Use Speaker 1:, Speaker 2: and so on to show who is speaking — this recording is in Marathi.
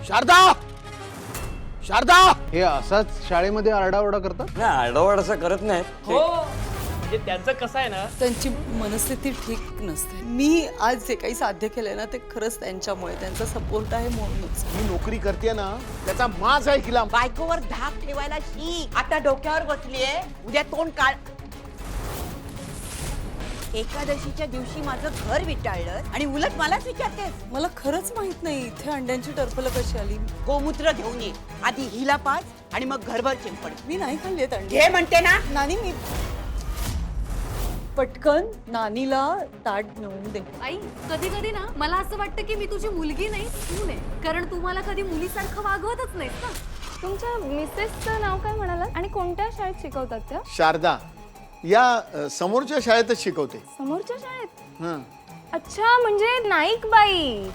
Speaker 1: शारदा शारदा
Speaker 2: हे असाच शाळेमध्ये आरडाओरडा करतात?
Speaker 3: नाही आरडाओरड असं करत नाही
Speaker 4: हो म्हणजे त्यांचं कसं आहे ना,
Speaker 5: त्यांची मनस्थिती ठीक नसते. मी आज जे काही साध्य केलंय ना ते खरंच त्यांच्यामुळे, त्यांचा सपोर्ट आहे म्हणूनच.
Speaker 1: मी नोकरी करते ना त्याचा माज आहे हिला.
Speaker 6: बायकोवर धाक ठेवायला शिक. आता डोक्यावर बसलीये, उद्या तोंड काढ. एकादशीच्या दिवशी माझं घर विटाळलं आणि उलट मलाच विचारतेस.
Speaker 5: मला खरंच माहित नाही इथे अंड्यांची टरफलं कशी आली.
Speaker 6: गोमूत्र घेऊन ये. आधी हिला पाच आणि मग घरभर चिंपड.
Speaker 5: मी नाही खाल्ली आहेत अंडी.
Speaker 6: घे म्हणते ना.
Speaker 5: नानी मी पटकन नानीला ताट नेऊन दे.
Speaker 7: आई कधी कधी ना मला असं वाटतं की मी तुझी मुलगी नाही सून आहे, कारण तू मला कधी मुलीसारखं वागवतच नाहीस ना.
Speaker 8: तुमच्या मिसेसचं नाव काय म्हणालात आणि कोणत्या शाळेत शिकवतात त्या?
Speaker 1: शारदा या समोरच्या शाळेतच शिकवते.
Speaker 8: समोरच्या शाळेत?
Speaker 1: हं.
Speaker 8: अच्छा, म्हणजे नाईक बाई.